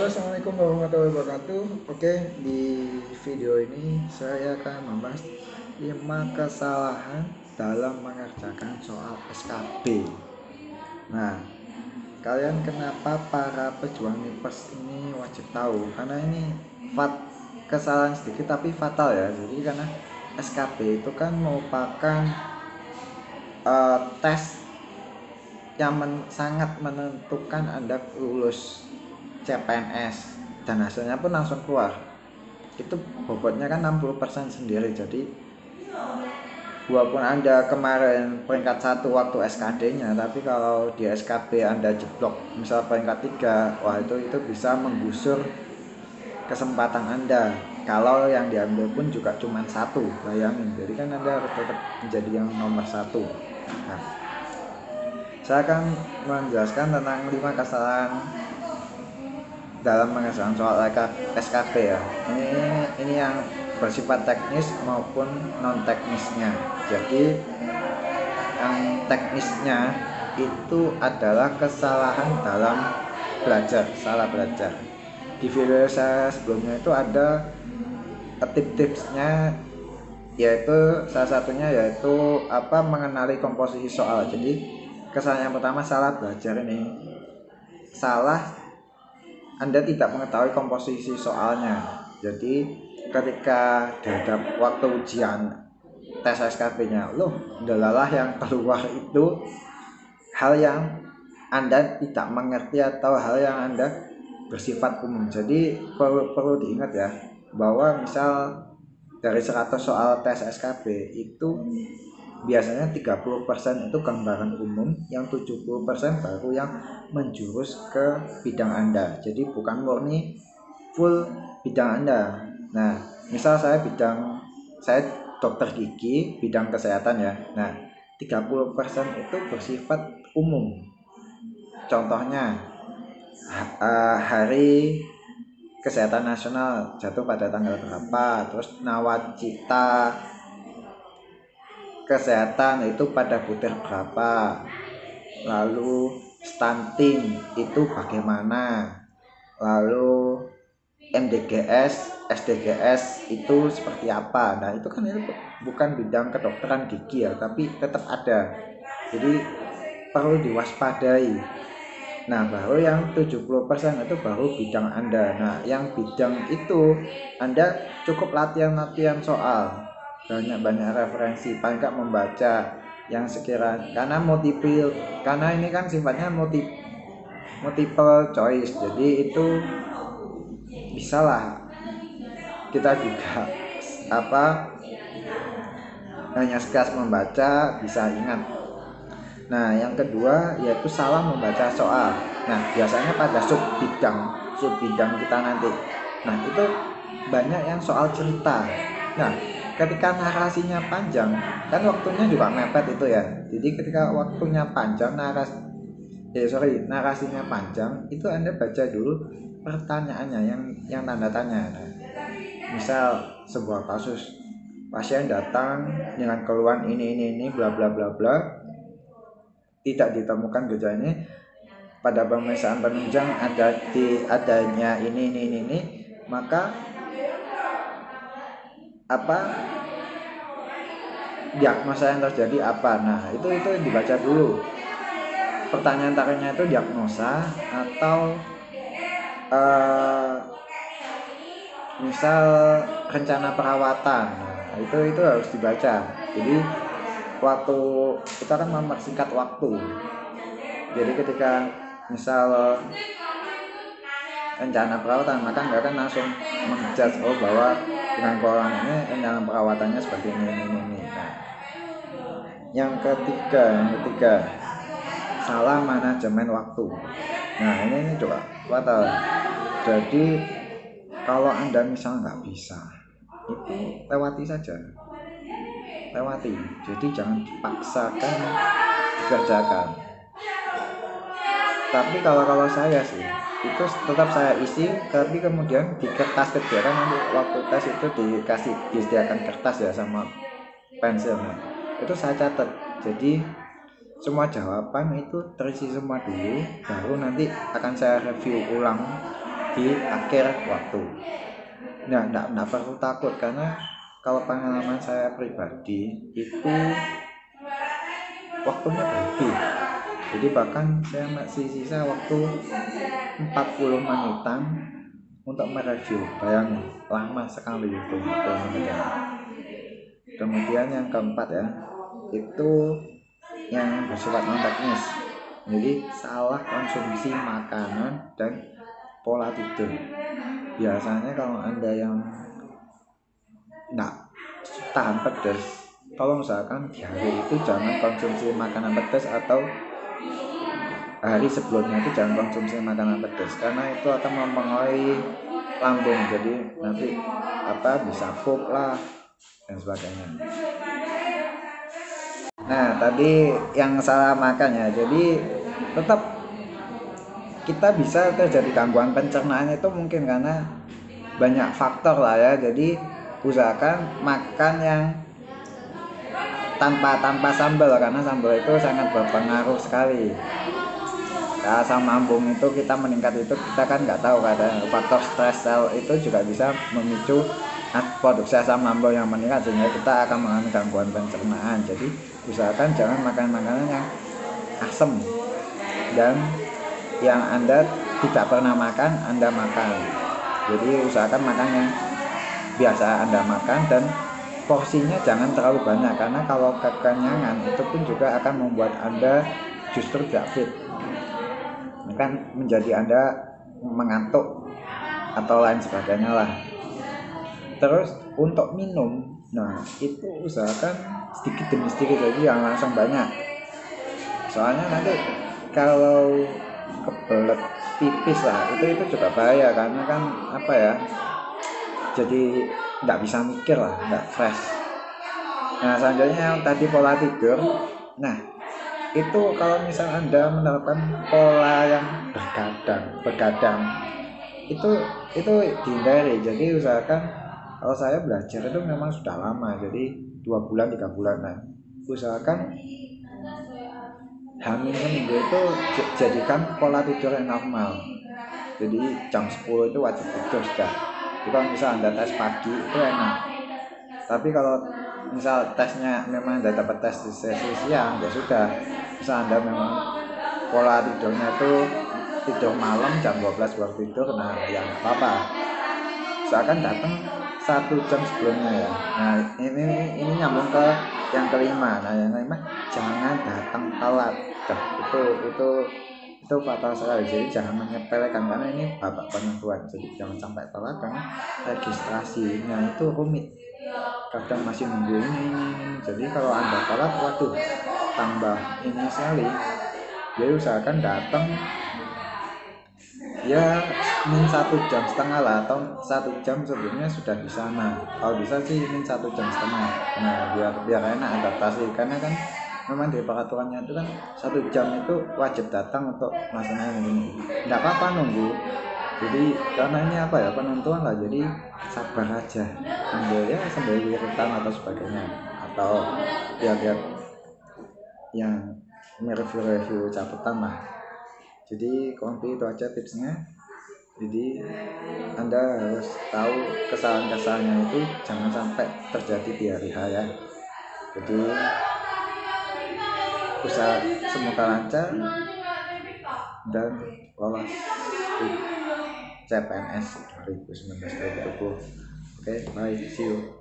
Assalamualaikum warahmatullahi wabarakatuh. Oke, di video ini saya akan membahas 5 kesalahan dalam mengerjakan soal SKB. Nah, kalian kenapa para pejuang MIPERS ini wajib tahu? Karena ini kesalahan sedikit tapi fatal ya. Jadi karena SKB itu kan merupakan tes yang sangat menentukan Anda lulus CPNS dan hasilnya pun langsung keluar. Itu bobotnya kan 60% sendiri. Jadi walaupun Anda kemarin peringkat 1 waktu SKD-nya, tapi kalau di SKB Anda jeblok misal peringkat 3, wah itu bisa menggusur kesempatan Anda. Kalau yang diambil pun juga cuma 1, bayangin. Jadi kan Anda harus tetap menjadi yang nomor 1. Nah, saya akan menjelaskan tentang 5 kesalahan dalam mengerjakan soal SKB ya. Ini yang bersifat teknis maupun non teknisnya. Jadi yang teknisnya itu adalah kesalahan dalam salah belajar. Di video saya sebelumnya itu ada tips-tipsnya, yaitu salah satunya yaitu mengenali komposisi soal. Jadi kesalahan yang pertama salah belajar ini. Anda tidak mengetahui komposisi soalnya. Jadi ketika dihadap waktu ujian tes SKB-nya, dalalah yang keluar itu hal yang Anda tidak mengerti atau hal yang Anda bersifat umum. Jadi perlu diingat ya, bahwa misal dari 100 soal tes SKB itu biasanya 30% itu gambaran umum, yang 70% baru yang menjurus ke bidang Anda. Jadi bukan murni full bidang Anda. Nah, misal saya dokter gigi, bidang kesehatan ya. Nah, 30% itu bersifat umum. Contohnya hari kesehatan nasional jatuh pada tanggal berapa, terus nawacita kesehatan itu pada butir berapa, lalu stunting itu bagaimana, lalu MDGS, SDGS itu seperti apa. Nah itu kan itu bukan bidang kedokteran gigi ya, tapi tetap ada, jadi perlu diwaspadai. Nah baru yang 70% itu baru bidang Anda. Nah yang bidang itu Anda cukup latihan soal, banyak referensi, paling nggak membaca yang sekiranya, karena ini kan sifatnya multiple choice, jadi itu bisalah kita juga hanya sekedar membaca bisa ingat. Nah yang kedua yaitu salah membaca soal. Nah biasanya pada sub bidang kita nanti, nah itu banyak yang soal cerita. Nah ketika narasinya panjang kan waktunya juga mepet itu ya. Jadi ketika waktunya panjang, narasinya panjang, itu Anda baca dulu pertanyaannya yang tanda tanya. Nah, misal sebuah kasus, pasien datang dengan keluhan ini bla bla bla bla, tidak ditemukan gejala ini, pada pemeriksaan penunjang adanya ini, maka diagnosa yang terjadi apa. Nah itu dibaca dulu. Pertanyaan terakhirnya itu diagnosa atau misal rencana perawatan. Nah itu harus dibaca. Jadi waktu kita kan mempersingkat waktu. Jadi ketika misal rencana perawatan, maka nggak akan langsung menjudge bahwa dengan perawatan ini rencana perawatannya seperti ini. Nah, yang ketiga salah manajemen waktu. Nah ini coba fatal. Jadi kalau Anda misal nggak bisa, itu lewati saja, jadi jangan dipaksakan dikerjakan. Tapi kalau saya sih itu tetap saya isi, tapi kemudian di kertas kegiatan nanti waktu tes itu disediakan kertas ya sama pensil, itu saya catat. Jadi semua jawaban itu terisi semua dulu, baru nanti akan saya review ulang di akhir waktu. Nah, enggak perlu takut karena kalau pengalaman saya pribadi itu waktunya berlebih. Jadi bahkan saya masih sisa waktu 40 menitan untuk mereview. Bayangin, lama sekali itu 40 menit. Kemudian yang keempat ya, itu yang bersifat non teknis. Jadi salah konsumsi makanan dan pola tidur. Biasanya kalau Anda yang enggak tahan pedas, tolong usahakan di hari itu jangan konsumsi makanan pedas, atau hari sebelumnya itu jangan konsumsi makanan pedas karena itu akan mempengaruhi lambung, jadi nanti bisa pup lah dan sebagainya. Nah, tadi yang salah makan ya, jadi tetap kita bisa terjadi gangguan pencernaan itu mungkin karena banyak faktor lah ya. Jadi usahakan makan yang tanpa sambal karena sambal itu sangat berpengaruh sekali. Asam lambung itu kita meningkat itu kita kan nggak tahu, kadang faktor stres sel itu juga bisa memicu produksi asam lambung yang meningkat sehingga kita akan mengalami gangguan pencernaan. Jadi usahakan jangan makan makanan yang asam dan yang Anda tidak pernah makan Anda makan. Jadi usahakan makan yang biasa Anda makan dan porsinya jangan terlalu banyak karena kalau kekenyangan itu pun juga akan membuat Anda justru tidak fit, kan menjadi Anda mengantuk atau lain sebagainya lah. Terus untuk minum, nah itu usahakan sedikit demi sedikit, jadi jangan langsung banyak. Soalnya nanti kalau kebelet pipis lah itu juga bahaya karena kan jadi nggak bisa mikir lah, nggak fresh. Nah selanjutnya yang tadi pola tidur. Nah itu kalau misal Anda menerapkan pola yang begadang itu dihindari. Jadi usahakan, kalau saya belajar itu memang sudah lama, jadi 2 bulan 3 bulanan. Usahakan hamil seminggu itu jadikan pola tidur yang normal. Jadi jam 10 itu wajib tidur sudah. Jadi kalau misal Anda tes pagi itu enak. Tapi kalau misal tesnya memang Anda dapat tes di sesi siang, ya sudah. Misal Anda memang pola tidurnya itu tidur malam jam 12 baru tidur, nah ya nggak apa-apa. Usahakan datang 1 jam sebelumnya ya. Nah ini nyambung ke yang kelima. Nah yang kelima, jangan datang telat. Itu fatal sekali. Jadi jangan menyepelekan karena ini babak penentuan. Jadi jangan sampai telat karena registrasinya itu rumit. Kadang masih nunggu ini. Jadi kalau Anda telat, waduh, tambah ini sekali. Jadi usahakan datang ya min 1,5 jam lah, atau 1 jam sebelumnya sudah di sana. Kalau bisa sih min 1,5 jam. Nah biar enak adaptasi, karena kan memang di peraturannya itu kan 1 jam itu wajib datang untuk melaksanakan ini. Nggak apa-apa nunggu. Jadi karena ini penentuan lah, jadi sabar aja sambil wiritan atau sebagainya, atau biar yang mereview catatan lah. Jadi kompi itu aja tipsnya. Jadi Anda harus tahu kesalahan-kesalahannya itu jangan sampai terjadi di hari H ya. Jadi usaha semoga lancar dan lolos CPNS 2019-2020. Oke, bye, see you.